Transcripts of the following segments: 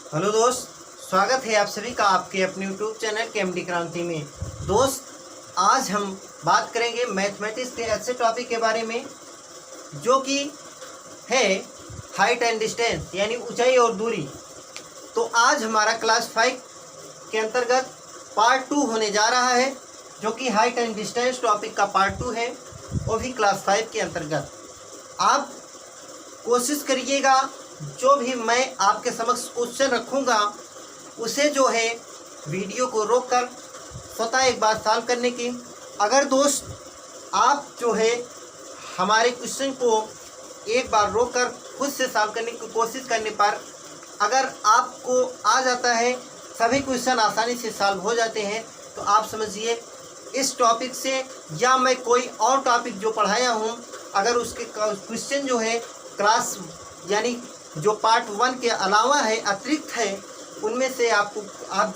Hello दोस्त, स्वागत है आप सभी का आपके अपने यूट्यूब चैनल केएमडी क्रांति में। दोस्त, आज हम बात करेंगे मैथमेटिक्स के ऐसे टॉपिक के बारे में जो कि है हाइट एंड डिस्टेंस, यानी ऊंचाई और दूरी। तो आज हमारा क्लास 5 के अंतर्गत पार्ट 2 होने जा रहा है, जो कि हाइट एंड डिस्टेंस टॉपिक का पार्ट 2 है, वो भी क्लास 5 के अंतर्गत। आप कोशिश करिएगा जो भी मैं आपके समक्ष क्वेश्चन रखूँगा उसे जो है वीडियो को रोककर स्वतः एक बार सॉल्व करने की। अगर दोस्त आप जो है हमारे क्वेश्चन को एक बार रोककर खुद से सॉल्व करने की कोशिश करने पर अगर आपको आ जाता है, सभी क्वेश्चन आसानी से सॉल्व हो जाते हैं, तो आप समझिए इस टॉपिक से या मैं कोई और टॉपिक जो पढ़ाया हूँ अगर उसके क्वेश्चन जो है क्लास यानी जो पार्ट 1 के अलावा है, अतिरिक्त है, उनमें से आप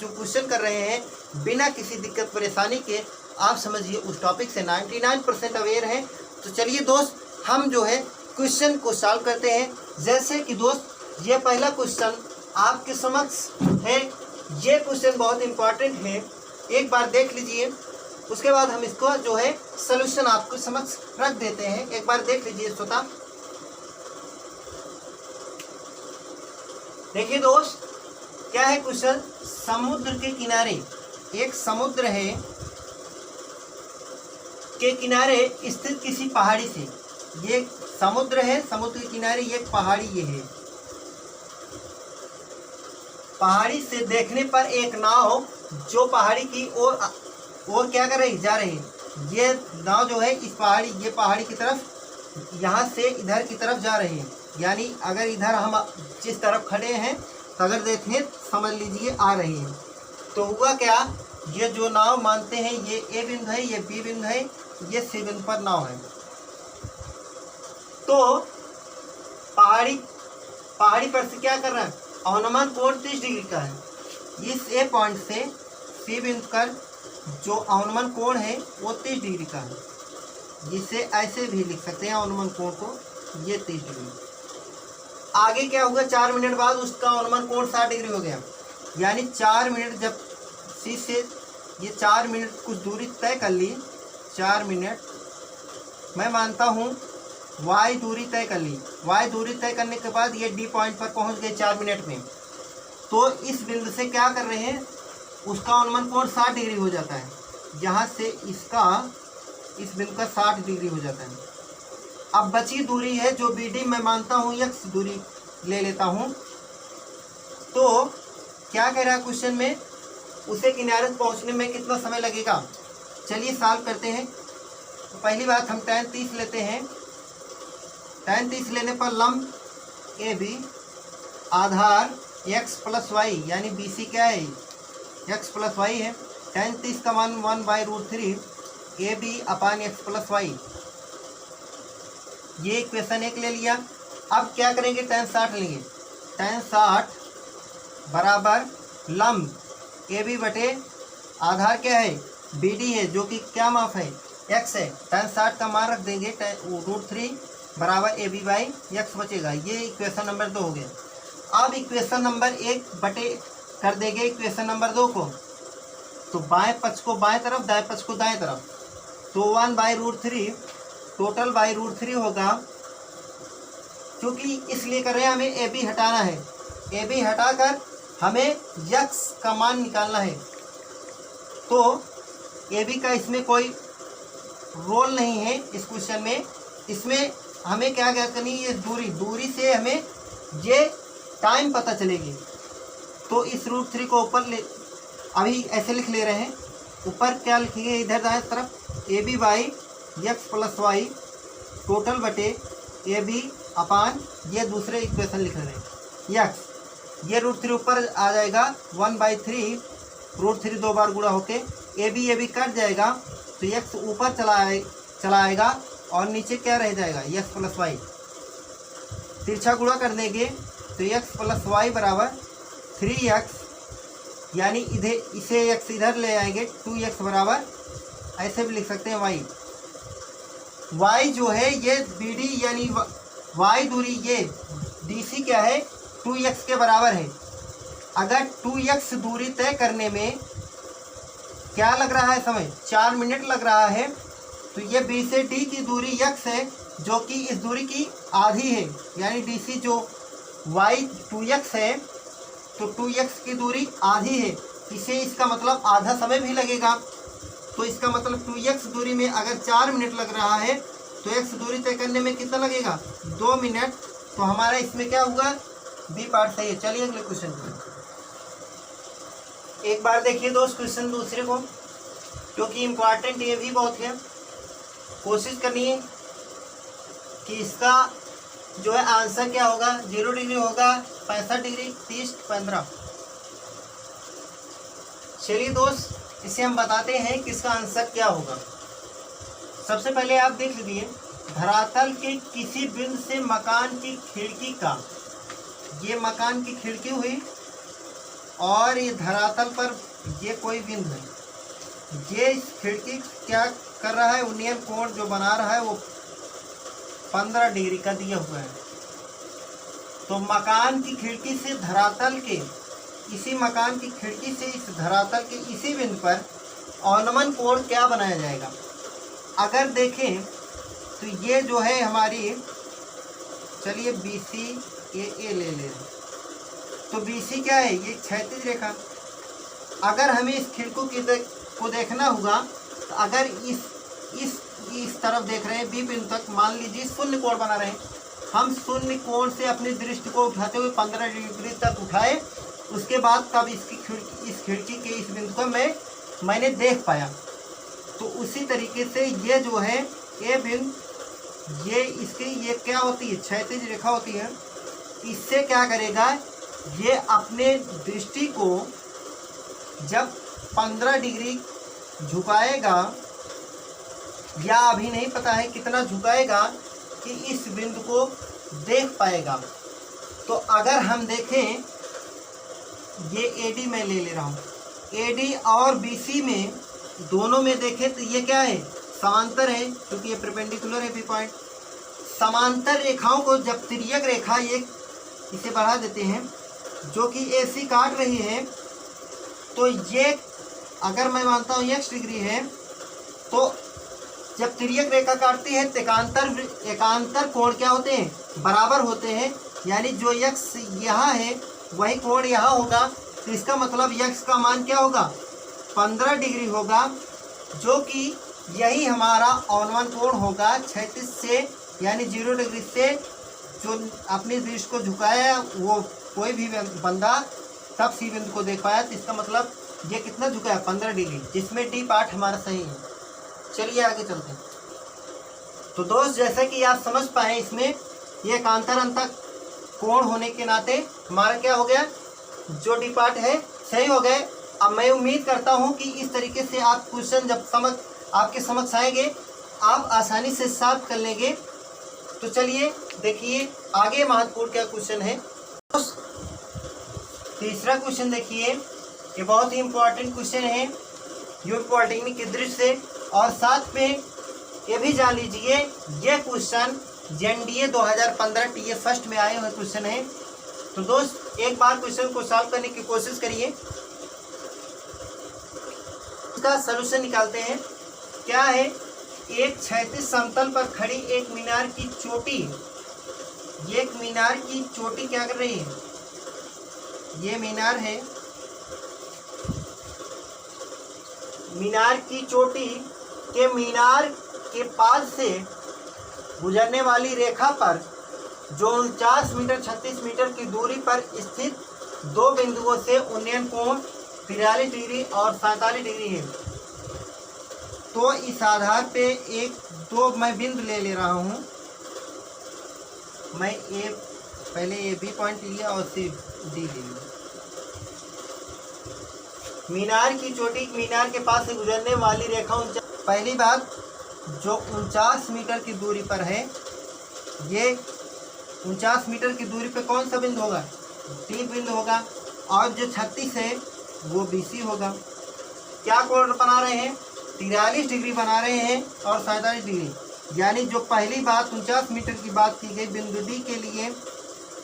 जो क्वेश्चन कर रहे हैं बिना किसी दिक्कत परेशानी के, आप समझिए उस टॉपिक से 99% अवेयर हैं। तो चलिए दोस्त, हम जो है क्वेश्चन को सॉल्व करते हैं। जैसे कि दोस्त ये पहला क्वेश्चन आपके समक्ष है। ये क्वेश्चन बहुत इम्पॉर्टेंट है, एक बार देख लीजिए, उसके बाद हम इसको जो है सॉल्यूशन आपके समक्ष रख देते हैं। एक बार देख लीजिए स्वतः। देखिए दोस्त, क्या है क्वेश्चन। समुद्र के किनारे, एक समुद्र है के किनारे स्थित किसी पहाड़ी से, ये समुद्र है, समुद्र के किनारे ये पहाड़ी ये है। पहाड़ी से देखने पर एक नाव जो पहाड़ी की ओर क्या कर रही, जा रही है। ये नाव जो है इस पहाड़ी, ये पहाड़ी की तरफ, यहाँ से इधर की तरफ जा रही है। यानी अगर इधर हम जिस तरफ खड़े हैं तो अगर देखें समझ लीजिए आ रही है। तो हुआ क्या, ये जो नाव मानते हैं ये ए बिंदु है, ये बी बिंदु है, ये सी बिंदु पर नाव है। तो पहाड़ी पर से क्या कर रहा है, अवनमन कोण 30 डिग्री का है। इस ए पॉइंट से सी बिंदु पर जो अवनमन कोण है वो 30 डिग्री का है। जिसे ऐसे भी लिख सकते हैं अवनमन कोण को, ये 30 डिग्री। आगे क्या होगा, 4 मिनट बाद उसका अनुमान कोण 60 डिग्री हो गया। यानी 4 मिनट जब सी से ये 4 मिनट कुछ दूरी तय कर ली, 4 मिनट मैं मानता हूँ वाई दूरी तय कर ली। वाई दूरी तय करने के बाद ये डी पॉइंट पर पहुँच गए 4 मिनट में। तो इस बिंदु से क्या कर रहे हैं, उसका अनुमान कोण 60 डिग्री हो जाता है। यहाँ से इसका इस बिंदु का 60 डिग्री हो जाता है। अब बची दूरी है जो बी डी, मैं मानता हूँ x दूरी ले लेता हूँ। तो क्या कह रहा है क्वेश्चन में, उसे किनारे पहुँचने में कितना समय लगेगा। चलिए सॉल्व करते हैं। तो पहली बात हम tan 30 लेते हैं। tan 30 लेने पर लंब ए बी आधार x प्लस वाई, यानी बी सी क्या है, x प्लस वाई है। tan 30 का मान 1/√3 A B upon x plus y, ये इक्वेशन 1 ले लिया। अब क्या करेंगे, tan 60 लेंगे। tan 60 बराबर लंब ए बी बटे आधार क्या है, बी डी है, जो कि क्या माप है, x है। tan 60 का मान रख देंगे, √3 बराबर ए बी बाई एक्स बचेगा। ये इक्वेशन नंबर 2 हो गया। अब इक्वेशन नंबर 1 बटे कर देंगे इक्वेशन नंबर 2 को। तो बाएं पक्ष को बाएं तरफ, दाएं पक्ष को दाएं तरफ। तो 1/√3 टोटल √3 होगा, क्योंकि इसलिए कर रहे हैं हमें ए बी हटाना है। ए बी हटाकर हमें x का मान निकालना है। तो ए बी का इसमें कोई रोल नहीं है इस क्वेश्चन में। इसमें हमें क्या करनी है, दूरी से हमें ये टाइम पता चलेगी। तो इस √3 को ऊपर ले, अभी ऐसे लिख ले रहे हैं। ऊपर क्या लिखेंगे, इधर दाएं तरफ A B by x plus y total बटे ए बी अपान, ये दूसरे इक्वेशन लिख रहे हैं x। ये √3 ऊपर आ जाएगा, 1/3 √3 2 बार गुणा होके ए बी कट जाएगा। तो x ऊपर चला आएगा और नीचे क्या रह जाएगा, x प्लस वाई। तिरछा गुणा कर देंगे तो x प्लस वाई बराबर 3x, यानी इधर इसे x इधर ले आएंगे, 2x बराबर ऐसे भी लिख सकते हैं y जो है ये बी डी, यानी y दूरी, ये डी सी क्या है 2x के बराबर है। अगर 2x दूरी तय करने में क्या लग रहा है समय, 4 मिनट लग रहा है, तो ये B से D की दूरी x है जो कि इस दूरी की आधी है, यानी DC जो y 2x है तो 2x की दूरी आधी है, इसे इसका मतलब आधा समय भी लगेगा। तो इसका मतलब 2x दूरी में अगर 4 मिनट लग रहा है तो x दूरी तय करने में कितना लगेगा, 2 मिनट। तो हमारा इसमें क्या होगा, बी पार्ट सही है। चलिए अगले क्वेश्चन पर एक बार देखिए दोस्त क्वेश्चन दूसरे को, क्योंकि इम्पॉर्टेंट ये भी बहुत है। कोशिश करनी है कि इसका जो है आंसर क्या होगा, 0 डिग्री होगा, 65 डिग्री, 30, 15। चलिए दोस्त इसे हम बताते हैं कि इसका आंसर क्या होगा। सबसे पहले आप देख लीजिए, धरातल के किसी बिंदु से मकान की खिड़की का, ये मकान की खिड़की हुई और ये धरातल पर ये कोई बिंदु है, ये इस खिड़की क्या कर रहा है, उन्नयन कोण जो बना रहा है वो 15 डिग्री का दिया हुआ है। तो मकान की खिड़की से धरातल के, इसी मकान की खिड़की से इस धरातल के इसी बिंदु पर औनमन कोण क्या बनाया जाएगा। अगर देखें तो ये जो है हमारी, चलिए BC ये ले लें, तो BC क्या है, ये क्षैतिज रेखा। अगर हमें इस खिड़की को देखना होगा तो अगर इस तरफ देख रहे हैं B बिंदु तक, मान लीजिए शून्य कोण बना रहे हैं, हम शून्य कोण से अपनी दृष्टि को उठाते हुए 15 डिग्री तक उठाए, उसके बाद तब इस खिड़की के इस बिंदु को मैंने देख पाया। तो उसी तरीके से ये जो है ये बिंदु, ये इसकी ये क्या होती है, क्षैतिज रेखा होती है। इससे क्या करेगा, ये अपने दृष्टि को जब 15 डिग्री झुकाएगा, या अभी नहीं पता है कितना झुकाएगा, कि इस बिंदु को देख पाएगा। तो अगर हम देखें, ये AD मैं ले रहा हूँ, AD और BC में दोनों में देखें तो ये क्या है, समांतर है, क्योंकि ये परपेंडिकुलर है B पॉइंट। समांतर रेखाओं को जब तिर्यक रेखा, ये इसे बढ़ा देते हैं, जो कि AC काट रही है, तो ये अगर मैं मानता हूँ x डिग्री है, तो जब तिर्यक रेखा काटती है तो एकांतर कोण क्या होते हैं, बराबर होते हैं, यानी जो x यहाँ है वही कोण यहाँ होगा। तो इसका मतलब x का मान क्या होगा, 15 डिग्री होगा, जो कि यही हमारा औनमन कोण होगा क्षैतिज से, यानी 0 डिग्री से जो अपनी दृष्टि को झुकाया वो कोई भी बंदा तब C बिंदु को देख पाया। तो इसका मतलब ये कितना झुका है, 15 डिग्री, जिसमें D पार्ट हमारा सही है। चलिए आगे चलते हैं। तो दोस्त जैसे कि आप समझ पाए, इसमें ये एकांतर अंतर कोण होने के नाते हमारा क्या हो गया, जो D पार्ट है सही हो गए। अब मैं उम्मीद करता हूँ कि इस तरीके से आप क्वेश्चन जब आपके समझ आएंगे, आप आसानी से सॉल्व कर लेंगे। तो चलिए देखिए आगे महत्वपूर्ण क्या क्वेश्चन है। तीसरा क्वेश्चन देखिए, ये बहुत ही इम्पोर्टेंट क्वेश्चन है यूपी पॉलिटेक्निक की दृष्टि से, और साथ में ये भी जान लीजिए ये क्वेश्चन JNDA 2015 TF फर्स्ट में आए हुए क्वेश्चन है। तो दोस्त एक बार क्वेश्चन को सॉल्व करने की कोशिश करिए, इसका सलूशन निकालते हैं। क्या है, एक क्षैतिज समतल पर खड़ी एक मीनार की चोटी, ये एक मीनार की चोटी क्या कर रही है, ये मीनार है, मीनार की चोटी के मीनार के पास से गुजरने वाली रेखा पर जो 49 मीटर 36 मीटर की दूरी पर स्थित दो बिंदुओं से उन्नयन कोण 43 डिग्री और 47 डिग्री है। तो इस आधार पे दो मैं बिंदु ले रहा हूँ। मैं पहले B पॉइंट लिया और C D लिया। मीनार की चोटी मीनार के पास से गुजरने वाली रेखा, पहली बात जो 49 मीटर की दूरी पर है, ये 49 मीटर की दूरी पे कौन सा बिंदु होगा, D बिंदु होगा, और जो 36 है वो BC होगा। क्या कोण बना रहे हैं, 43 डिग्री बना रहे हैं और 47 डिग्री, यानी जो पहली बात 49 मीटर की बात की गई बिंदु D के लिए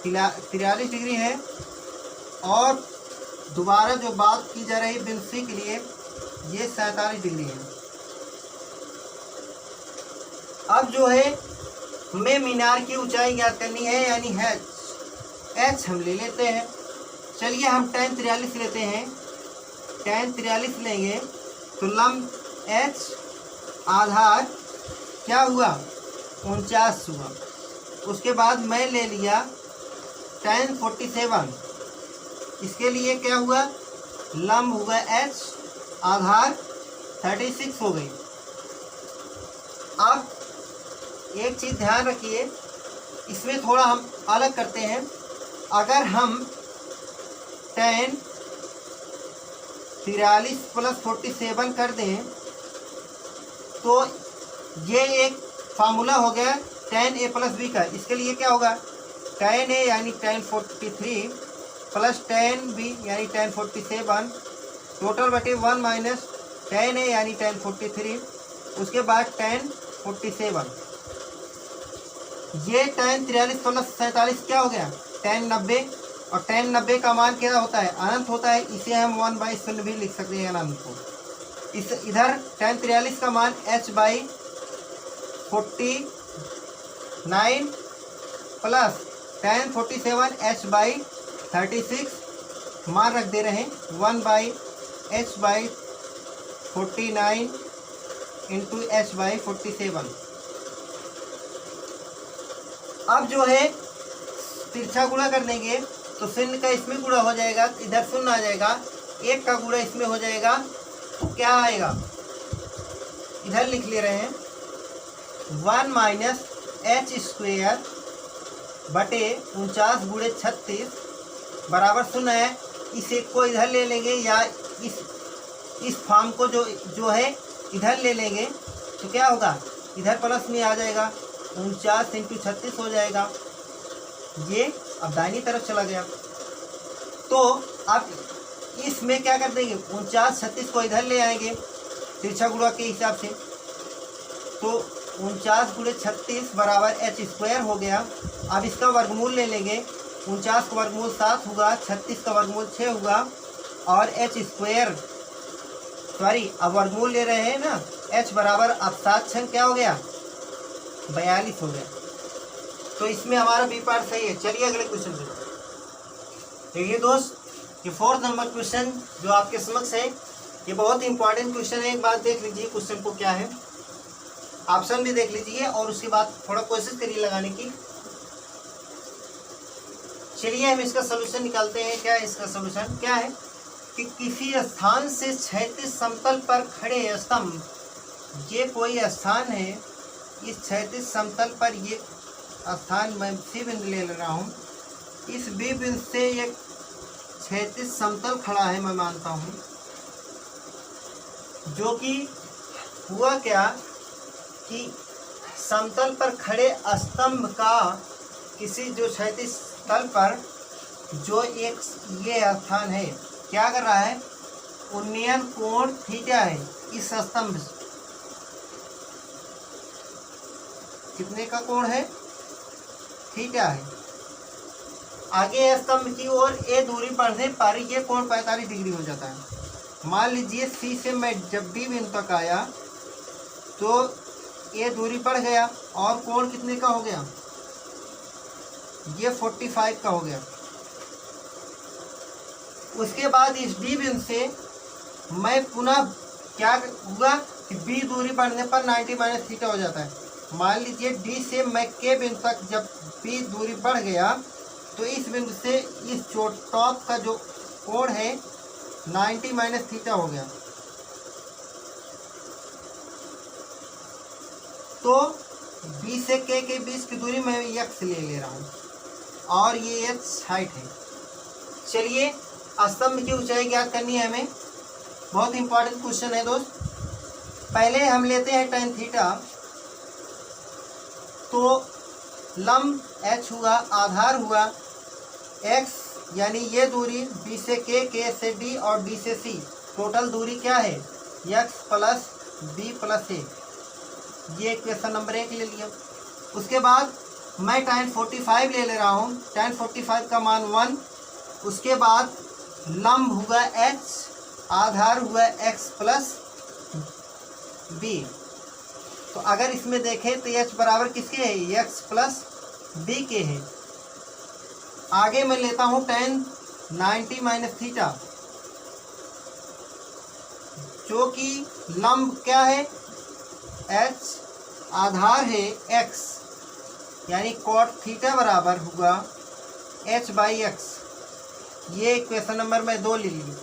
43 डिग्री है, और दोबारा जो बात की जा रही बिंदु सी के लिए, ये 47 डिग्री है। अब जो है हमें मीनार की ऊंचाई ज्ञात करनी है, यानी एच हम ले लेते हैं। चलिए हम tan 43 लेते हैं। tan 43 लेंगे तो लंब एच आधार क्या हुआ, 49 हुआ। उसके बाद मैं ले लिया tan 47, इसके लिए क्या हुआ, लंब हुआ एच आधार 36 हो गई। अब एक चीज़ ध्यान रखिए, इसमें थोड़ा हम अलग करते हैं। अगर हम tan 43 + 47 कर दें तो ये एक फार्मूला हो गया tan a + b का। इसके लिए क्या होगा, tan a यानी tan 43 प्लस tan b यानी tan 47 टोटल बटे 1 माइनस tan a यानी tan 43, उसके बाद tan 47। ये tan 43 + 47 क्या हो गया, tan 90। और tan 90 का मान क्या होता है, अनंत होता है। इसे हम 1/0 भी लिख सकते हैं अनंत को। इस इधर tan 43 का मान h/49 प्लस tan 47 h/36 मान रख दे रहे हैं 1/h/49 × h/47। अब जो है तिरछा गुणा कर देंगे तो शून्य का इसमें गुणा हो जाएगा, इधर शून्य आ जाएगा, 1 का गुणा इसमें हो जाएगा तो क्या आएगा, इधर लिख ले रहे हैं 1 माइनस h² बटे 49 गुणे 36 बराबर 0 है। इस एक को इधर ले लेंगे या इस फॉर्म को जो है इधर ले लेंगे तो क्या होगा, इधर प्लस में आ जाएगा, 49 × 36 हो जाएगा। ये अब दाहिनी तरफ चला गया। तो अब इसमें क्या कर देंगे, 49 36 को इधर ले आएंगे तिरछा गुणा के हिसाब से, तो 49 गुणे 36 बराबर h² हो गया। अब इसका वर्गमूल ले लेंगे, 49 का वर्गमूल 7 होगा, 36 का वर्गमूल 6 होगा और h², सॉरी अब वर्गमूल ले रहे हैं ना, h बराबर अब 7 छंग क्या हो गया, 42 हो गया। तो इसमें हमारा बी पार्ट सही है। चलिए अगले क्वेश्चन पे देखिए दोस्त, ये 4th नंबर क्वेश्चन जो आपके समक्ष है, ये बहुत इंपॉर्टेंट क्वेश्चन है। एक बात देख लीजिए क्वेश्चन को क्या है, ऑप्शन भी देख लीजिए और उसके बाद थोड़ा कोशिश करिए लगाने की। चलिए हम इसका सलूशन निकालते हैं। क्या है इसका सलूशन, क्या है कि किसी स्थान से क्षैतिज समतल पर खड़े स्तंभ, ये कोई स्थान है, इस क्षैतिज समतल पर ये स्थान मैं सी बिंदु ले रहा हूँ, इस बी बिंदु से एक क्षैतिज समतल खड़ा है मैं मानता हूँ, जो कि हुआ क्या कि समतल पर खड़े स्तंभ का किसी जो क्षैतिज तल पर जो एक ये स्थान है क्या कर रहा है, उन्नयन कोण थीटा है इस स्तंभ से। कितने का कोण है, थीटा है। आगे स्तंभ की ओर ए दूरी बढ़ने पर ये कोण 45 डिग्री हो जाता है। मान लीजिए सी से मैं जब बी बिंदु तक आया तो ए दूरी बढ़ गया और कोण कितने का हो गया, ये 45 का हो गया। उसके बाद इस डी बिंदु से मैं पुनः क्या हुआ कि बी दूरी बढ़ने पर 90 - थीटा हो जाता है। मान लीजिए डी से मैं के बिंदु तक जब बी दूरी बढ़ गया तो इस बिंदु से इस टॉप का जो कोण है 90 - थीटा हो गया। तो बी से के बीच की दूरी मैं एक्स ले रहा हूँ और ये एच हाइट है। चलिए स्तंभ की ऊंचाई ज्ञात करनी है हमें, बहुत इंपॉर्टेंट क्वेश्चन है दोस्त। पहले हम लेते हैं tan थीटा, तो लंब h हुआ, आधार हुआ x, यानी ये दूरी b से k से d और d से c, टोटल दूरी क्या है x plus b plus a। ये क्वेश्चन नंबर 1 ले लिया। उसके बाद मैं tan 45 ले रहा हूँ, tan 45 का मान 1। उसके बाद लंब हुआ h, आधार हुआ x प्लस b। तो अगर इसमें देखें तो h बराबर किसके है, x प्लस b के है। आगे मैं लेता हूँ tan 90 माइनस थीटा, जो कि लंब क्या है h, आधार है x, यानी cot थीटा बराबर हुआ h बाई एक्स। ये इक्वेशन नंबर मैं 2 ले ली।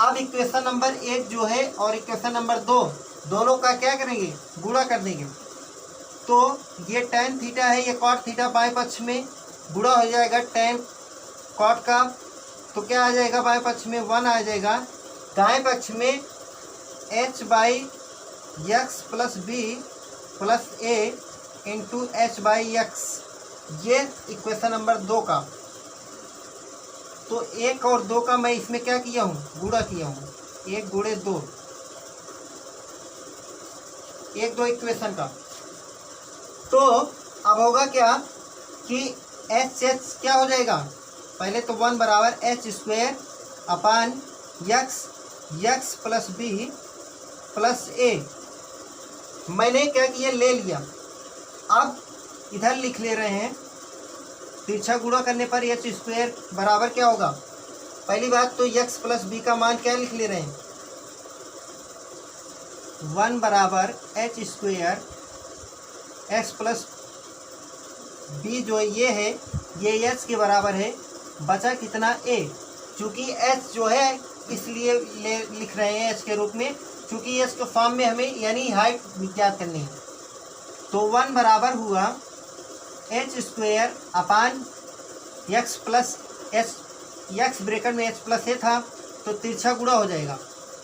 अब इक्वेशन नंबर 1 जो है और इक्वेशन नंबर 2 दोनों का क्या करेंगे, गुणा कर देंगे। तो ये tan थीटा है, ये cot थीटा बाएं पक्ष में गुणा हो जाएगा tan cot का, तो क्या आ जाएगा बाएं पक्ष में 1 आ जाएगा। दाएं पक्ष में h by x plus B plus a into h by x, ये इक्वेशन नंबर 2 का। तो 1 और 2 का मैं इसमें क्या किया हूँ, गुणा किया हूँ, 1 गुणे 2, 1 2 इक्वेशन का। तो अब होगा क्या कि एच एच क्या हो जाएगा, पहले तो 1 बराबर H square upon X plus B plus A, मैंने क्या किया, ले लिया। अब इधर लिख ले रहे हैं, तिरछा गुणा करने पर एच स्क्वायर बराबर क्या होगा, पहली बात तो एक्स प्लस बी का मान क्या लिख ले रहे हैं, 1 बराबर H square x plus b जो ये है ये एच के बराबर है, बचा कितना a, चूँकि एच जो है इसलिए लिख रहे हैं एच के रूप में, चूँकि एच के फॉर्म में हमें यानी हाइट ज्ञात करनी है। तो 1 बराबर हुआ H square upon X plus H, x bracket में एच प्लस ए था तो तिरछा गुणा हो जाएगा,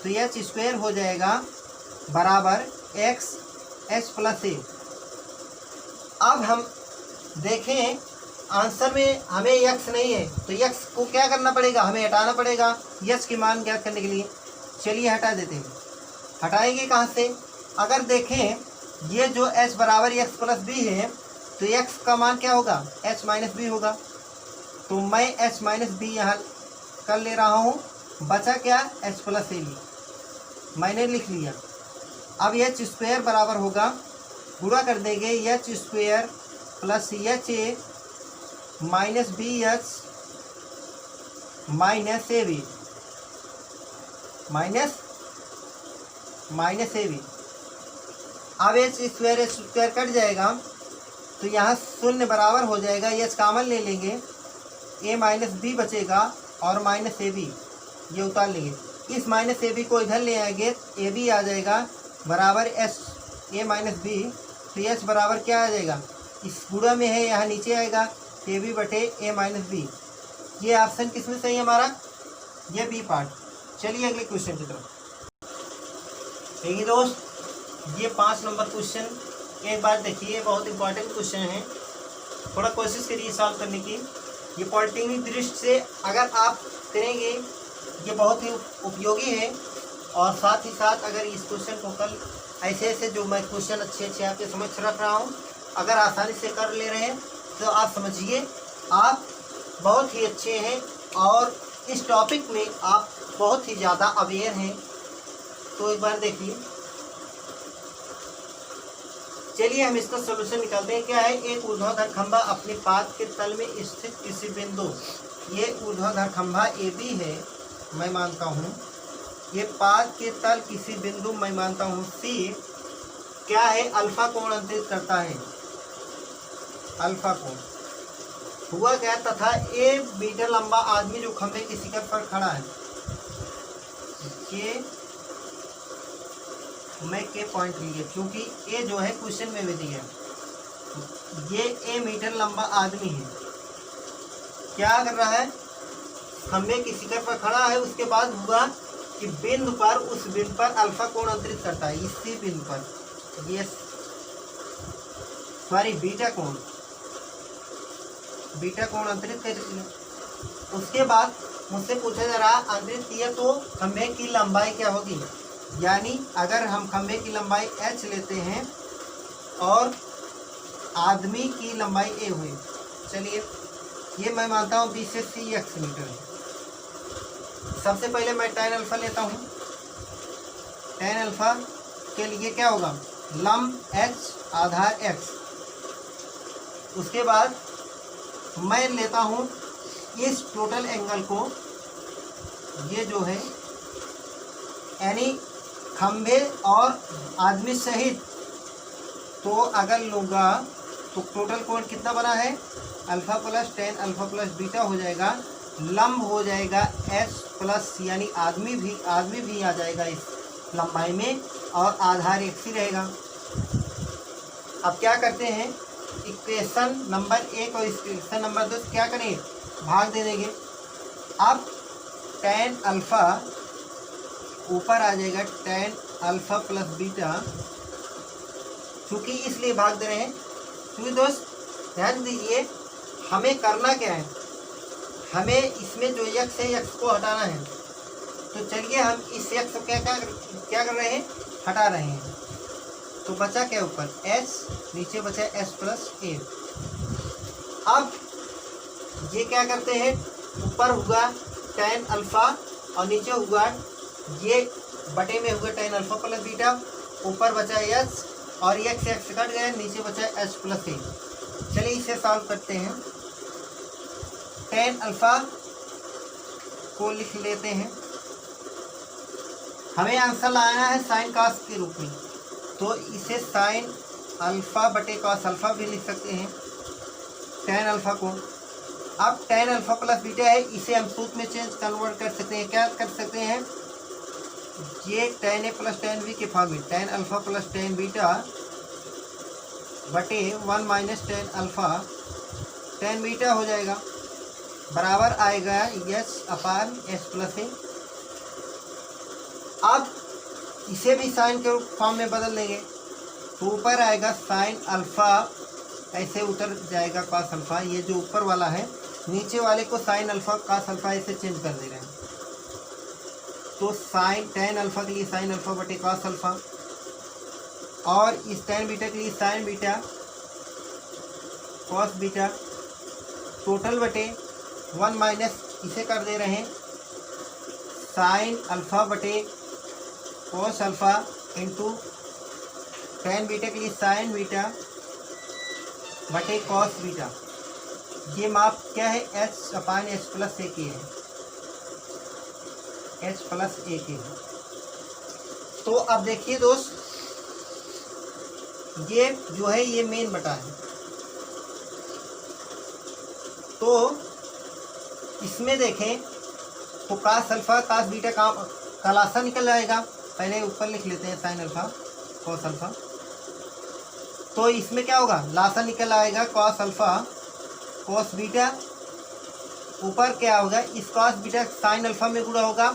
तो एच स्क्वायर हो जाएगा बराबर एक्स एच प्लस ए। अब हम देखें आंसर में हमें एक्स नहीं है, तो एक्स को क्या करना पड़ेगा, हमें हटाना पड़ेगा एक्स की मान ज्ञात करने के लिए। चलिए हटा देते हैं। हटाएंगे कहाँ से, अगर देखें ये जो h बराबर एक्स प्लस बी है तो x का मान क्या होगा, h माइनस बी होगा। तो मैं h माइनस बी यहाँ कर ले रहा हूँ, बचा क्या, h प्लस ए मैंने लिख लिया। अब एच स्क्वायर बराबर होगा, गुणा कर देंगे h square plus h a minus b h minus a b minus a b. अब एच स्क्वायर कट जाएगा तो यहाँ शून्य बराबर हो जाएगा, एच कामन ले लेंगे, ए माइनस बी बचेगा और माइनस ए बी ये उतार लेंगे। इस माइनस ए बी को इधर ले आएंगे, ए बी आ जाएगा बराबर एच ए माइनस बी, तो एच बराबर क्या आ जाएगा, इस गुणा में है यहाँ नीचे आएगा ए बी बटे ए माइनस बी। ये ऑप्शन किस में सही है हमारा, ये बी पार्ट। चलिए अगले क्वेश्चन की तरफ। देखिए दोस्त, ये 5 नंबर क्वेश्चन एक बार देखिए, बहुत इंपॉर्टेंट क्वेश्चन है, थोड़ा कोशिश करिए सॉल्व करने की। ये पॉलिटेक्निक दृष्टि से अगर आप करेंगे ये बहुत ही उपयोगी है, और साथ ही साथ अगर इस क्वेश्चन को कल ऐसे ऐसे जो मैं क्वेश्चन अच्छे आपके समक्ष रख रहा हूँ अगर आसानी से कर ले रहे हैं तो आप समझिए आप बहुत ही अच्छे हैं और इस टॉपिक में आप बहुत ही ज़्यादा अवेयर हैं। तो एक बार देखिए, चलिए हम इसका सॉल्यूशन निकालते हैं। क्या है, एक ऊर्ध्वाधर खंभा अपने पाद के तल में स्थित किसी बिंदु, ये ऊर्ध्वाधर खंभा ए बी है मैं मानता हूँ, ये पाद के तल किसी बिंदु मैं मानता हूँ सी क्या है, अल्फा कोण अंतरित करता है, अल्फा कोण। हुआ क्या, तथा ए मीटर लंबा आदमी जो खंभे के शिखर पर खड़ा है, ये मैं के पॉइंट लिए क्योंकि ए जो है क्वेश्चन में भी दिया, ये ए मीटर लंबा आदमी है, क्या कर रहा है, खंभे की शिखर पर खड़ा है। उसके बाद हुआ कि बिंदु पर, उस बिंदु पर अल्फा कोण अंतरित करता है, इसी बिंदु पर, ये सॉरी बीटा कोण अंतरित कर। उसके बाद मुझसे पूछा जा रहा अंतरित किया तो खंभे की लंबाई क्या होगी, यानी अगर हम खंभे की लंबाई h लेते हैं और आदमी की लंबाई a हुई, चलिए ये मैं मानता हूँ 20 से 30 मीटर है। सबसे पहले मैं tan अल्फ़ा लेता हूँ। tan अल्फ़ा के लिए क्या होगा, लंब h आधार x। उसके बाद मैं लेता हूँ इस टोटल एंगल को, ये जो है यानी खंभे और आदमी सहित, तो अगर लूँगा तो टोटल कोण कितना बना है, alpha plus tan alpha plus beta हो जाएगा। लंब हो जाएगा h प्लस, यानी आदमी भी आ जाएगा इस लंबाई में, और आधार x ही रहेगा। अब क्या करते हैं, इक्वेशन नंबर 1 और इक्वेशन नंबर 2 क्या करें, भाग दे देंगे। अब tan अल्फ़ा ऊपर आ जाएगा tan अल्फ़ा प्लस बीटा, चूँकि इसलिए भाग दे रहे हैं क्योंकि दोस्त ध्यान दीजिए, हमें करना क्या है, हमें इसमें जो x है x को हटाना है। तो चलिए हम इस x को क्या कर रहे हैं, हटा रहे हैं। तो बचा क्या ऊपर h, नीचे बचा s प्लस a। अब ये क्या करते हैं, ऊपर हुआ tan अल्फ़ा और नीचे हुआ ये बटे में हुआ tan अल्फ़ा प्लस बीटा, ऊपर बचा h और x कट गया, नीचे बचा h प्लस a। चलिए इसे सॉल्व करते हैं। tan अल्फ़ा को लिख लेते हैं, हमें आंसर लाना है साइन कॉस के रूप में, तो इसे साइन अल्फ़ा बटे कॉस अल्फ़ा भी लिख सकते हैं tan अल्फ़ा को। अब tan अल्फ़ा प्लस बीटा है, इसे हम सूत्र में कन्वर्ट कर सकते हैं। क्या कर सकते हैं, ये tan a plus tan b के फॉर्म में tan alpha plus tan beta बटे 1 minus tan alpha tan beta हो जाएगा, बराबर आएगा h upon s plus a। अब इसे भी साइन के फॉर्म में बदल देंगे, तो ऊपर आएगा साइन अल्फ़ा, ऐसे उतर जाएगा कॉस अल्फ़ा, ये जो ऊपर वाला है, नीचे वाले को साइन अल्फ़ा कॉस अल्फ़ा ऐसे चेंज कर दे रहे हैं। तो साइन tan अल्फ़ा के लिए साइन अल्फ़ा बटे कॉस अल्फ़ा, और इस tan बीटा के लिए sign beta cos beta, total बटे 1 माइनस इसे कर दे रहे हैं साइन अल्फ़ा बटे cos alpha into tan beta के लिए साइन बीटा बटे कॉस बीटा। ये माप क्या है, h upon h plus a की है, h प्लस a की है। तो अब देखिए दोस्त, ये जो है ये मेन बटा है, तो इसमें देखें तो कास अल्फ़ा कास बीटा का लासा निकल जाएगा। पहले ऊपर लिख लेते हैं साइन अल्फ़ा कॉस अल्फ़ा, तो इसमें क्या होगा, लासा निकल आएगा कॉस अल्फ़ा कॉस बीटा, ऊपर क्या होगा, इस कॉस बीटा साइन अल्फ़ा में गुणा होगा,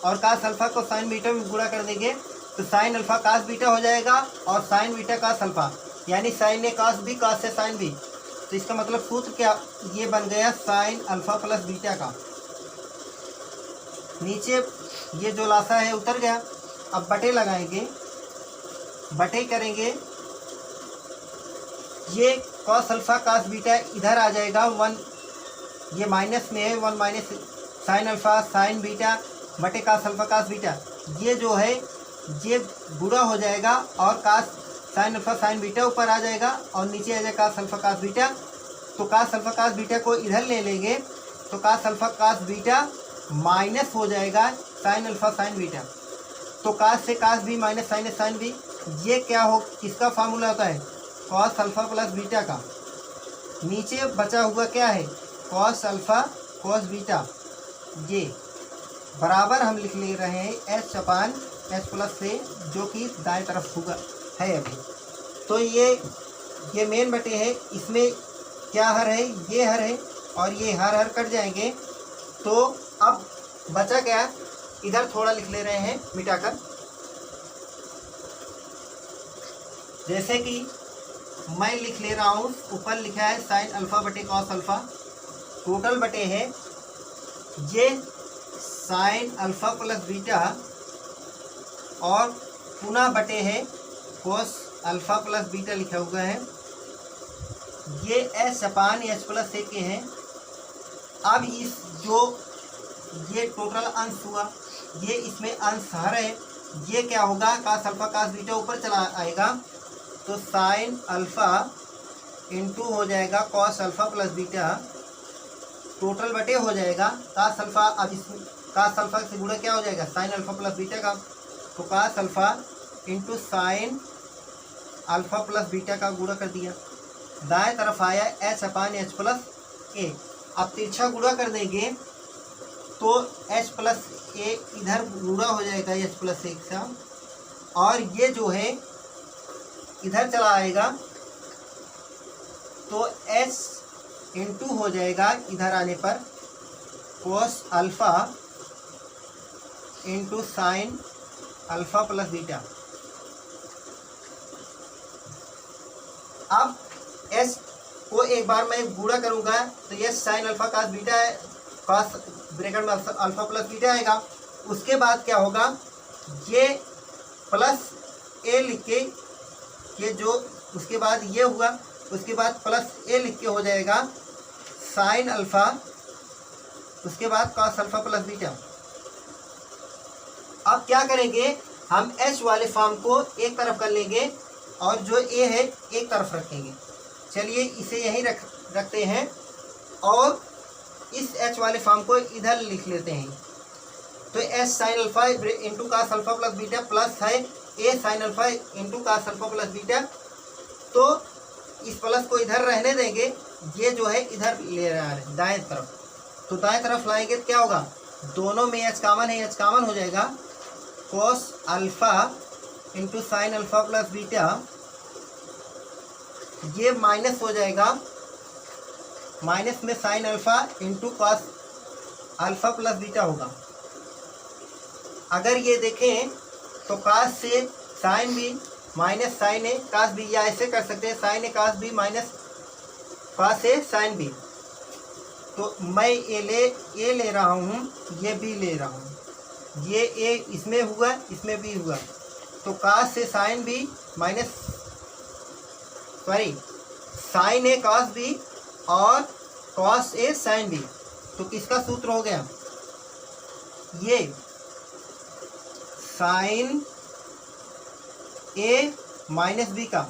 और कास अल्फ़ा को साइन बीटा में गुणा कर देंगे तो साइन अल्फ़ा कास बीटा हो जाएगा, और साइन बीटा कास अल्फ़ा, यानी साइन ए कास बी, कास से साइन बी। तो इसका मतलब सूत्र क्या, ये बन गया साइन अल्फ़ा प्लस बीटा का, नीचे ये जो लासा है उतर गया। अब बटे लगाएंगे, बटे करेंगे, ये कॉस अल्फ़ा कास बीटा इधर आ जाएगा 1, ये माइनस में है 1 minus sign alpha sine beta बटे कास अल्फ़ा कास बीटा, ये जो है ये बुरा हो जाएगा, और कास साइन अल्फ़ा साइन बीटा ऊपर आ जाएगा, और नीचे आ जाएगा कास अल्फ़ा कास बीटा। तो कास अल्फ़ा कास बीटा को इधर ले लेंगे, तो cos alpha cos beta minus हो जाएगा साइन अल्फ़ा साइन बीटा, तो कास से cos B minus sine sine B, ये क्या हो, किसका फार्मूला होता है, कॉस अल्फ़ा प्लस बीटा का। नीचे बचा हुआ क्या है, कॉस अल्फ़ा कॉस बीटा, ये बराबर हम लिख ले रहे हैं h अपान h प्लस से, जो कि दाएं तरफ होगा है अभी। तो ये मेन बटे है, इसमें क्या हर है, ये हर है, और ये हर कट जाएंगे। तो अब बचा क्या, इधर थोड़ा लिख ले रहे हैं मिटाकर, जैसे कि मैं लिख ले रहा हूँ, ऊपर लिखा है साइन अल्फ़ा बटे कॉस अल्फ़ा, टोटल बटे है ये साइन अल्फ़ा प्लस बीटा, और पुनः बटे है कॉस अल्फ़ा प्लस बीटा लिखा हुआ है, ये एच अपान एच प्लस ए के हैं। अब इस जो ये टोटल अंश हुआ, ये इसमें अंश हर है, ये क्या होगा कास अल्फा कास बीटा ऊपर चला आएगा, तो साइन अल्फा इंटू हो जाएगा cos alpha plus beta, total बटे हो जाएगा कास अल्फा, अब इस कास अल्फा से गुणा क्या हो जाएगा साइन अल्फा प्लस बीटा का, तो cos alpha into sine alpha plus beta का गुणा कर दिया, दाएं तरफ आया h upon h plus a. अब तिरछा गुणा कर देंगे तो एच प्लस ए इधर गुणा हो जाएगा एच प्लस ए का, और ये जो है इधर चला आएगा तो एच इंटू हो जाएगा इधर आने पर cos alpha into sine alpha plus beta. अब एस को एक बार मैं गुणा करूंगा तो ये साइन अल्फा कास बीटा है, कास ब्रैकेट में अल्फा प्लस बीटा आएगा। उसके बाद क्या होगा, ये प्लस ए लिख के, ये जो उसके बाद ये हुआ, उसके बाद प्लस ए लिख के हो जाएगा साइन अल्फा, उसके बाद कास अल्फा प्लस बीटा। अब क्या करेंगे, हम एच वाले फॉर्म को एक तरफ कर लेंगे और जो ए है एक तरफ रखेंगे। चलिए इसे यहीं रखते हैं और इस एच वाले फॉर्म को इधर लिख लेते हैं। तो H sine alpha into cos alpha plus beta plus है A sine alpha into cos alpha plus beta, तो इस प्लस को इधर रहने देंगे, ये जो है इधर ले रहा है दाएं तरफ, तो दाएं तरफ लाएंगे तो क्या होगा, दोनों में एच कॉमन है, एच कॉमन हो जाएगा cos alpha into sine alpha plus beta, ये माइनस हो जाएगा, माइनस में sign alpha into cos alpha plus beta होगा। अगर ये देखें तो कास से साइन बी माइनस साइन ए कास बी, या ऐसे कर सकते हैं साइन ए कास बी माइनस कास ए साइन बी। तो मैं ए ले रहा हूँ, ये बी ले रहा हूँ, ये ए इसमें हुआ इसमें बी हुआ, तो कास से साइन बी माइनस साइन ए कॉस बी और कॉस ए साइन बी, तो किसका सूत्र हो गया, ये साइन ए माइनस बी का।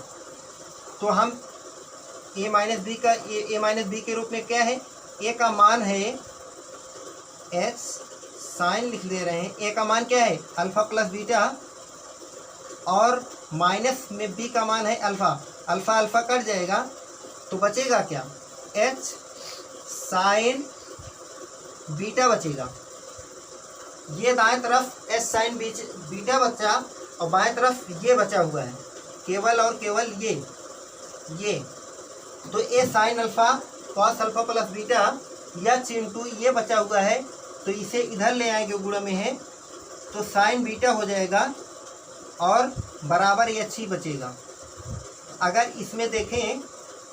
तो हम ए माइनस बी का ए माइनस बी के रूप में क्या है, ए का मान है एच साइन लिख दे रहे हैं, ए का मान क्या है अल्फा प्लस बीटा, और माइनस में बी का मान है अल्फा, अल्फा अल्फा कट जाएगा तो बचेगा क्या, एच साइन बीटा बचेगा। ये दाएं तरफ एच साइन बीटा बचा और बाएं तरफ ये बचा हुआ है, केवल और केवल ये तो A sine alpha cos alpha plus beta या चिंटू ये बचा हुआ है, तो इसे इधर ले आएंगे गुणा में है, तो साइन बीटा हो जाएगा और बराबर एच ही बचेगा। अगर इसमें देखें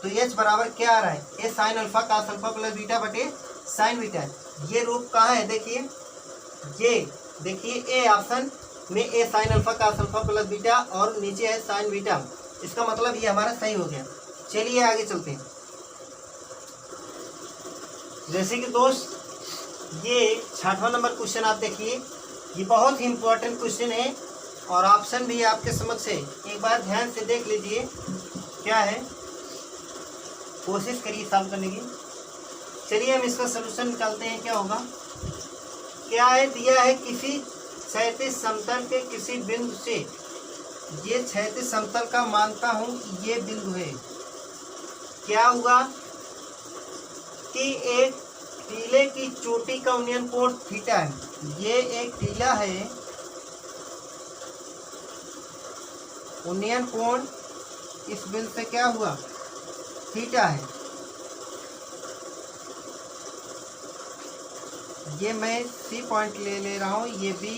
तो एच बराबर क्या आ रहा है, A sine alpha cos alpha plus beta बटे साइन बीटा। ये रूप कहाँ है, देखिए ये देखिए ए ऑप्शन में A sine alpha cos alpha plus beta और नीचे है साइन बीटा, इसका मतलब ये हमारा सही हो गया। चलिए आगे चलते हैं। जैसे कि दोस्त ये 6वां नंबर क्वेश्चन आप देखिए, ये बहुत ही इम्पोर्टेंट क्वेश्चन है और ऑप्शन भी आपके समक्ष है, एक बार ध्यान से देख लीजिए क्या है, कोशिश करिए सॉल्व करने की। चलिए हम इसका सलूशन निकालते हैं, क्या होगा, क्या है दिया है किसी क्षैतिज समतल के किसी बिंदु से, ये क्षैतिज समतल का मानता हूँ ये बिंदु है, क्या हुआ कि एक टीले की चोटी का उन्नयन कोण थीटा है, ये एक टीला है, उन्नयन कोण इस बिंदु से क्या हुआ थीटा है, ये मैं सी पॉइंट ले रहा हूँ, ये बी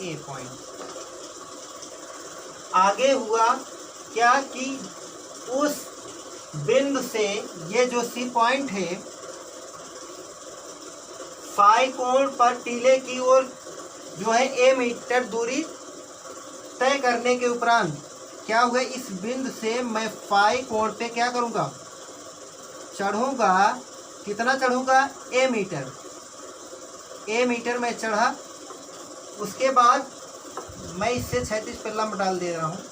ए पॉइंट। आगे हुआ क्या कि उस बिंदु से ये जो सी पॉइंट है फाई कोण पर टीले की ओर जो है ए मीटर दूरी तय करने के उपरांत क्या हुआ, इस बिंदु से मैं फाई कोण पे क्या करूँगा, चढ़ूँगा, कितना चढ़ूँगा ए मीटर। ए मीटर में चढ़ा। उसके बाद मैं इससे 36 पे लंब डाल दे रहा हूँ।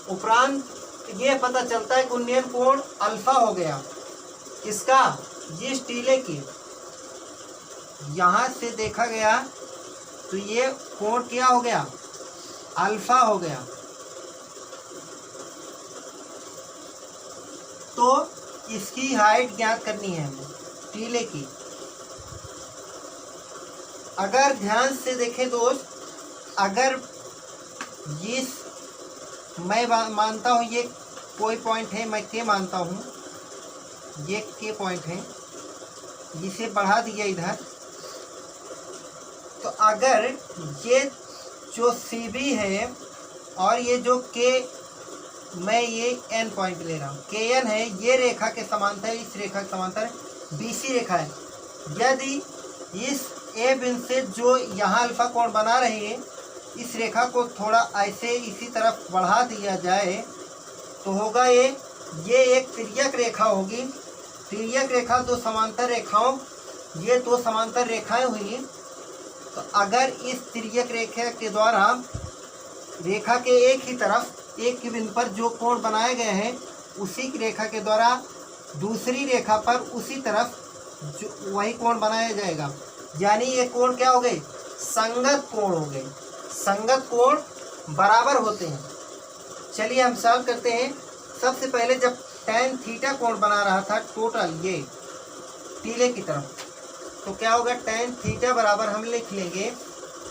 उपरांत ये पता चलता है कि उन्नयन कोण अल्फा हो गया। इसका जिस टीले की यहाँ से देखा गया तो ये कोण क्या हो गया, अल्फा हो गया। तो इसकी हाइट ज्ञात करनी है हमें टीले की। अगर ध्यान से देखें दोस्त, अगर ये मैं मानता हूँ ये कोई पॉइंट है, मैं के मानता हूँ ये के पॉइंट है, जिसे बढ़ा दिया इधर। तो अगर ये जो सी बी है और ये जो के, मैं ये एन पॉइंट ले रहा हूँ, के एन है, ये रेखा के समांतर, इस रेखा के समांतर बी सी रेखा है। यदि इस ए बिंदु से जो यहाँ अल्फा कोण बना रही है, इस रेखा को थोड़ा ऐसे इसी तरफ बढ़ा दिया जाए तो होगा ये एक तिर्यक रेखा होगी। तिर्यक रेखा दो समांतर रेखाओं, ये दो समांतर रेखाएं हुई। तो अगर इस तिर्यक रेखा के द्वारा रेखा के एक ही तरफ एक के बिंदु पर जो कोण बनाए गए हैं, उसी की रेखा के द्वारा दूसरी रेखा पर उसी तरफ जो वही कोण बनाया जाएगा। यानी ये कोण क्या हो गए, संगत कोण हो गए। संगत कोण बराबर होते हैं। चलिए हम सॉल्व करते हैं। सबसे पहले जब tan थीटा कोण बना रहा था टोटल ये टीले की तरफ, तो क्या होगा, tan थीटा बराबर हम लिख लेंगे,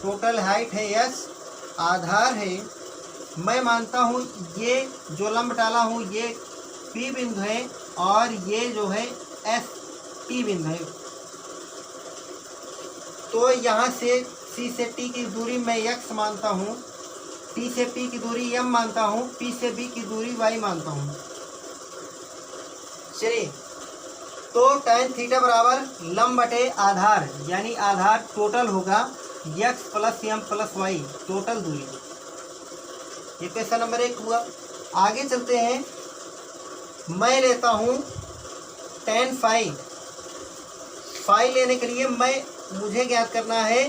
टोटल हाइट है एस, आधार है, मैं मानता हूँ ये जो लंब डाला हूँ ये पी बिंदु है और ये जो है एस टी बिंदु है। तो यहाँ से सी से टी की दूरी मैं एक्स मानता हूँ, टी से पी की दूरी एम मानता हूँ, पी से बी की दूरी वाई मानता हूँ। चलिए, तो tan थीटा बराबर लंब बटे आधार, यानी आधार टोटल होगा x plus m plus y, total दूरी। ये क्वेश्चन नंबर 1 हुआ। आगे चलते हैं। मैं लेता हूँ tan फाई। फाई लेने के लिए मुझे ज्ञात करना है,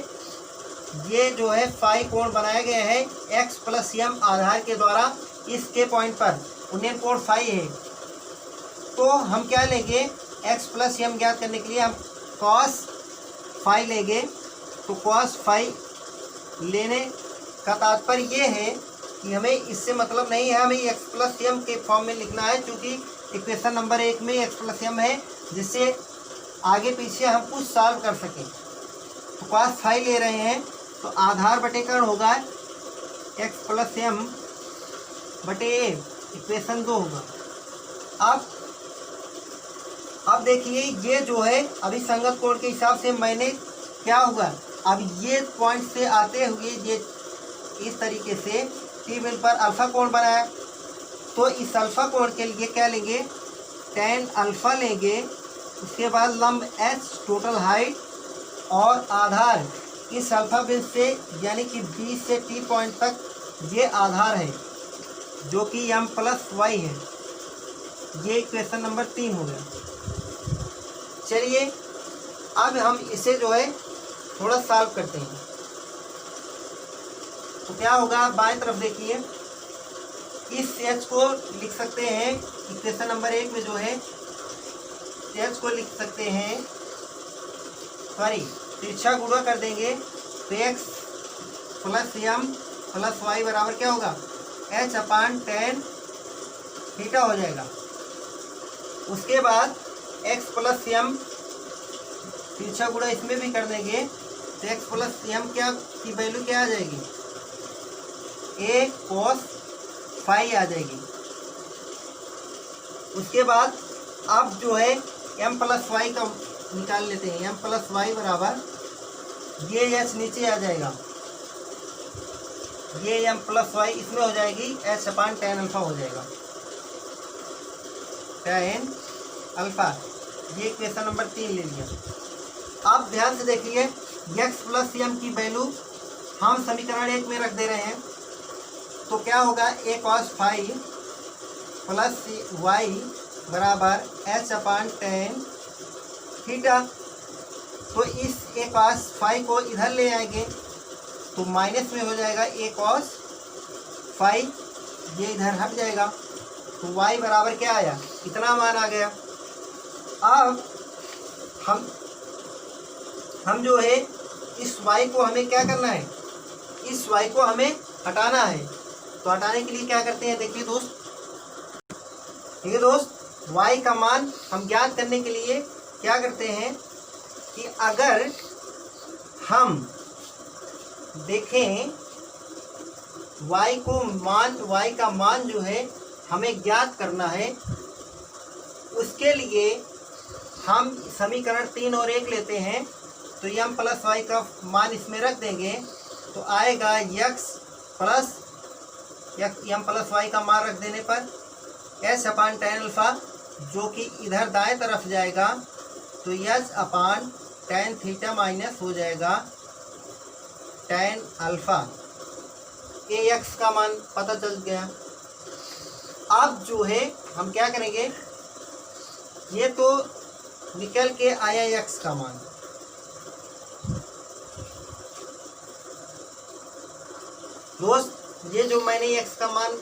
ये जो है फाई कोण बनाए गए हैं एक्स प्लस एम आधार के द्वारा। इसके पॉइंट पर उन्नयन कोण फाई है। तो हम क्या लेंगे, एक्स प्लस एम ज्ञात करने के लिए हम कॉस फाई लेंगे। तो कॉस फाई लेने का तात्पर्य ये है कि हमें इससे मतलब नहीं है, हमें एक्स प्लस एम के फॉर्म में लिखना है, क्योंकि इक्वेशन नंबर 1 में एक्स प्लस एम है, जिससे आगे पीछे हम कुछ सॉल्व कर सकें। तो कॉस फाई ले रहे हैं, तो आधार बटे कर्ण होगा एक्स प्लस एम बटे ए, इक्वेशन 2 होगा। अब देखिए, ये जो है अभी संगत कोण के हिसाब से मैंने क्या हुआ, अब ये पॉइंट से आते हुए ये इस तरीके से टी बिंदु पर अल्फा कोण बनाया। तो इस अल्फा कोण के लिए क्या लेंगे, tan अल्फा लेंगे। उसके बाद लंब एच टोटल हाइट और आधार इस अल्फा बिंदु से, यानी कि बी से टी पॉइंट तक ये आधार है, जो कि एम प्लस वाई है। ये इक्वेशन नंबर 3 हो गया। चलिए, अब हम इसे जो है थोड़ा सॉल्व करते हैं। तो क्या होगा, बाएं तरफ देखिए, इस एच को लिख सकते हैं इक्वेशन नंबर 1 में जो है एच को लिख सकते हैं, सॉरी तिरछा गुणा कर देंगे तो x plus m plus y बराबर क्या होगा, एच अपान tan थीटा हो जाएगा। उसके बाद एक्स प्लस एम तिरछा गुणा इसमें भी कर देंगे तो एक्स प्लस एम क्या की वैल्यू क्या आ जाएगी, ए कॉस फाई आ जाएगी। उसके बाद अब जो है एम प्लस वाई का निकाल लेते हैं। एम प्लस वाई बराबर ये एच नीचे आ जाएगा, ये एम प्लस वाई इसमें हो जाएगी, एच अपान tan अल्फा हो जाएगा, tan अल्फा। ये इक्वेशन नंबर 3 ले लिया। अब ध्यान से देखिए, एक्स प्लस एम की वैल्यू हम समीकरण 1 में रख दे रहे हैं। तो क्या होगा, ए कॉस फाई प्लस वाई बराबर एच अपान tan थीटा। तो इस ए कॉस फाई को इधर ले आएंगे तो माइनस में हो जाएगा ए कॉस फाई, ये इधर हट जाएगा तो y बराबर क्या आया, इतना मान आ गया। अब हम जो है इस y को हमें क्या करना है, इस y को हमें हटाना है। तो हटाने के लिए क्या करते हैं, देखिए दोस्त, ठीक है दोस्त, y का मान हम ज्ञात करने के लिए क्या करते हैं कि अगर हम देखें y का मान जो है हमें ज्ञात करना है, उसके लिए हम समीकरण 3 और 1 लेते हैं। तो m प्लस वाई का मान इसमें रख देंगे तो आएगा x plus m plus y का मान रख देने पर h अपान tan अल्फ़ा, जो कि इधर दाएं तरफ जाएगा तो h upon tan theta minus हो जाएगा tan अल्फ़ा। ax का मान पता चल गया। अब जो है हम क्या करेंगे, ये तो निकल के आया x का मान, दोस्त ये जो मैंने x का मान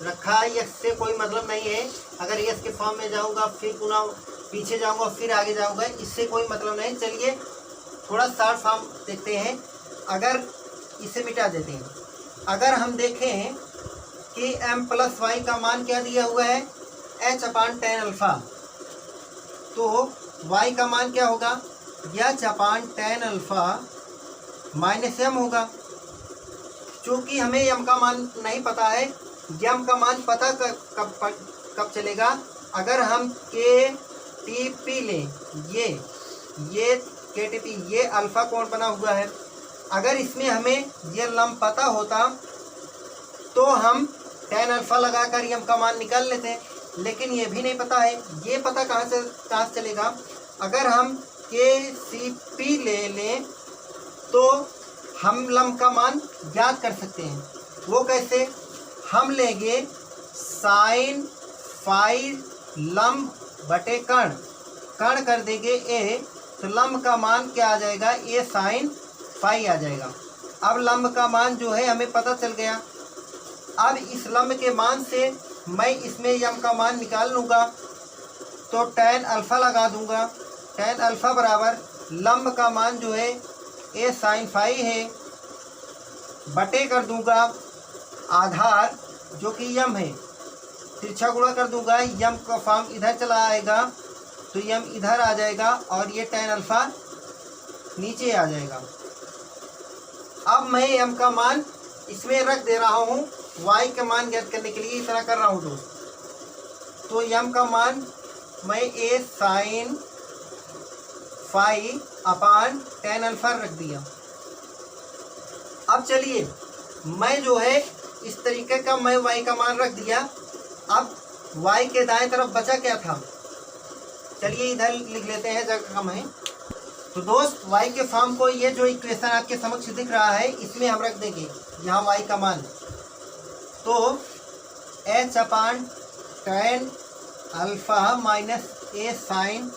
रखा है x से कोई मतलब नहीं है। अगर x के फॉर्म में जाऊंगा फिर पुनः पीछे जाऊंगा फिर आगे जाऊंगा, इससे कोई मतलब नहीं। चलिए थोड़ा शॉर्ट फॉर्म देखते हैं। अगर इसे मिटा देते हैं, अगर हम देखें कि m प्लस वाई का मान क्या दिया हुआ है, h अपान tan अल्फ़ा, तो y का मान क्या होगा, h upon tan alpha minus m होगा। चूँकि हमें m का मान नहीं पता है, m का मान पता कब चलेगा, अगर हम KTP लें, ये KTP, ये अल्फ़ा कोण बना हुआ है। अगर इसमें हमें ये लम्ब पता होता तो हम tan अल्फ़ा लगाकर m का मान निकाल लेते, लेकिन ये भी नहीं पता है। ये पता कहाँ से चलेगा, अगर हम KCP ले लें तो हम लम्ब का मान ज्ञात कर सकते हैं। वो कैसे, हम लेंगे साइन फाई लम्ब बटे कर्ण, कर्ण कर देंगे a, तो लम्ब का मान क्या आ जाएगा, a साइन फाई आ जाएगा। अब लम्ब का मान जो है हमें पता चल गया। अब इस लम्ब के मान से मैं इसमें m का मान निकाल लूँगा तो tan अल्फ़ा लगा दूँगा। tan अल्फ़ा बराबर लम्ब का मान जो है a साइन फाई है, बटे कर दूँगा आधार जो कि m है, तिरछा गुणा कर दूँगा, m का फॉर्म इधर चला आएगा तो m इधर आ जाएगा और ये tan अल्फ़ा नीचे आ जाएगा। अब मैं m का मान इसमें रख दे रहा हूँ, y का मान ज्ञात करने के लिए इस तरह कर रहा हूँ दोस्त। तो m का मान मैं a sine phi upon tan alpha रख दिया। अब चलिए मैं जो है इस तरीके का मैं y का मान रख दिया। अब y के दाएं तरफ बचा क्या था, चलिए इधर लिख लेते हैं, जगह कम है। तो दोस्त y के फॉर्म को, ये जो इक्वेशन आपके समक्ष दिख रहा है, इसमें हम रख देंगे यहाँ y का मान। तो h upon tan alpha minus a sine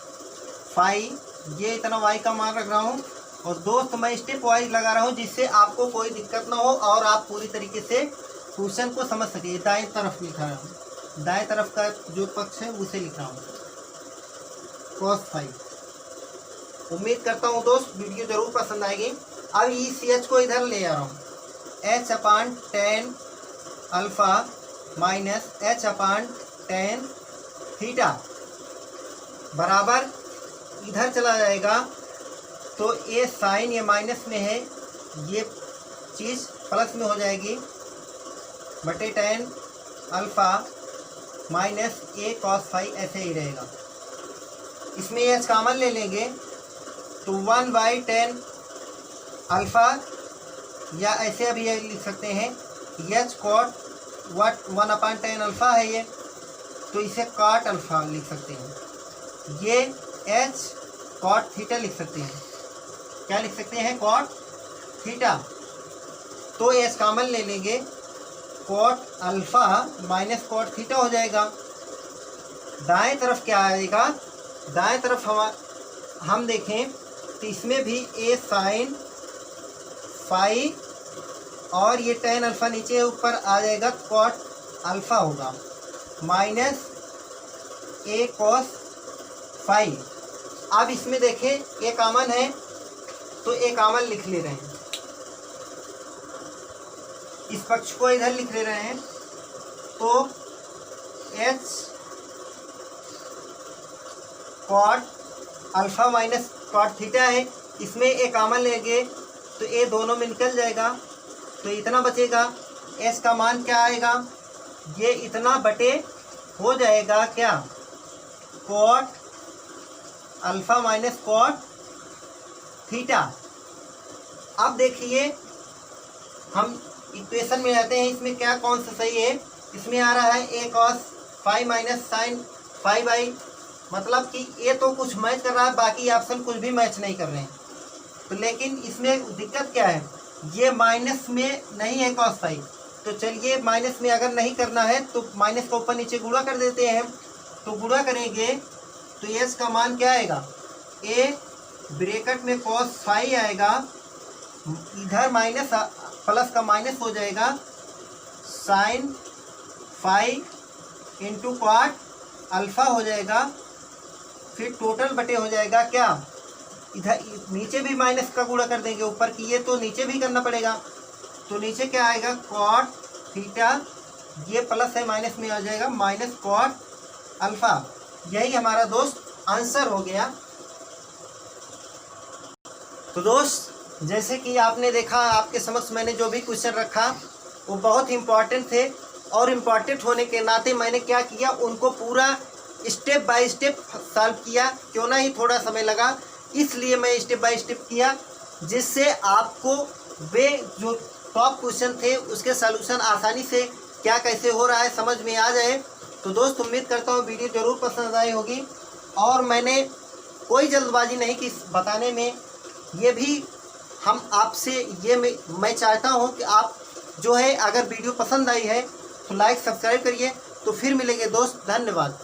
phi, ये इतना y का मान रख रहा हूँ। और दोस्त मैं स्टेप वाइज लगा रहा हूँ जिससे आपको कोई दिक्कत ना हो और आप पूरी तरीके से क्वेश्चन को समझ सके। दाएं तरफ लिख रहा हूँ, दाएं तरफ का जो पक्ष है उसे लिख रहा हूँ, cos फाई। उम्मीद करता हूँ दोस्त वीडियो ज़रूर पसंद आएगी। अब इस h को इधर ले आ रहा हूँ, h upon tan alpha minus h upon tan theta बराबर इधर चला जाएगा तो a साइन, ये माइनस में है, ये चीज़ प्लस में हो जाएगी, बटे tan alpha minus a cos phi, ऐसे ही रहेगा। इसमें h कॉमन ले लेंगे तो 1/tan अल्फ़ा, या ऐसे अभी लिख सकते हैं h cot 1/tan अल्फ़ा है ये, तो इसे cot अल्फ़ा लिख सकते हैं। ये h cot थीटा लिख सकते हैं। क्या लिख सकते हैं, cot थीटा। तो h कॉमन ले लेंगे, cot alpha minus cot theta हो जाएगा। दाएं तरफ क्या आएगा, दाएं तरफ हम देखें तो इसमें भी ए साइन फाई और ये tan अल्फ़ा नीचे ऊपर आ जाएगा cot अल्फ़ा होगा माइनस ए cos फाई। अब इसमें देखें ए कॉमन है तो ए कॉमन लिख ले रहे हैं, इस पक्ष को इधर लिख ले रहे हैं तो h cot alpha minus cot theta है, इसमें ए कॉमन लेंगे तो ए दोनों में निकल जाएगा तो इतना बचेगा। एस का मान क्या आएगा, ये इतना बटे हो जाएगा क्या cot alpha minus cot theta. अब देखिए हम इक्वेशन में जाते हैं, इसमें क्या कौन सा सही है। इसमें आ रहा है a cos phi minus sine phi by, मतलब कि ये तो कुछ मैच कर रहा है, बाकी ऑप्शन कुछ भी मैच नहीं कर रहे हैं। तो लेकिन इसमें दिक्कत क्या है, ये माइनस में नहीं है cos फाई, तो चलिए माइनस में अगर नहीं करना है तो माइनस को ऊपर नीचे गुणा कर देते हैं। तो गुणा करेंगे तो एस का मान क्या आएगा, ए ब्रैकेट में cos फाई आएगा, इधर माइनस प्लस का माइनस हो जाएगा sine phi into cot alpha हो जाएगा, फिर टोटल बटे हो जाएगा क्या, इधर नीचे भी माइनस का गुणा कर देंगे, ऊपर की ये तो नीचे भी करना पड़ेगा। तो नीचे क्या आएगा cot थीटा, ये प्लस है माइनस में आ जाएगा माइनस cot अल्फ़ा। यही हमारा दोस्त आंसर हो गया। तो दोस्त जैसे कि आपने देखा, आपके समक्ष मैंने जो भी क्वेश्चन रखा वो बहुत इम्पॉर्टेंट थे और इम्पॉर्टेंट होने के नाते मैंने क्या किया, उनको पूरा स्टेप बाय स्टेप सॉल्व किया, क्यों ना ही थोड़ा समय लगा, इसलिए मैं स्टेप बाय स्टेप किया, जिससे आपको वे जो टॉप क्वेश्चन थे उसके सॉल्यूशन आसानी से क्या कैसे हो रहा है समझ में आ जाए। तो दोस्त उम्मीद करता हूँ वीडियो ज़रूर पसंद आई होगी और मैंने कोई जल्दबाजी नहीं की बताने में, ये भी हम आपसे ये मैं चाहता हूँ कि आप जो है अगर वीडियो पसंद आई है तो लाइक सब्सक्राइब करिए। तो फिर मिलेंगे दोस्त, धन्यवाद।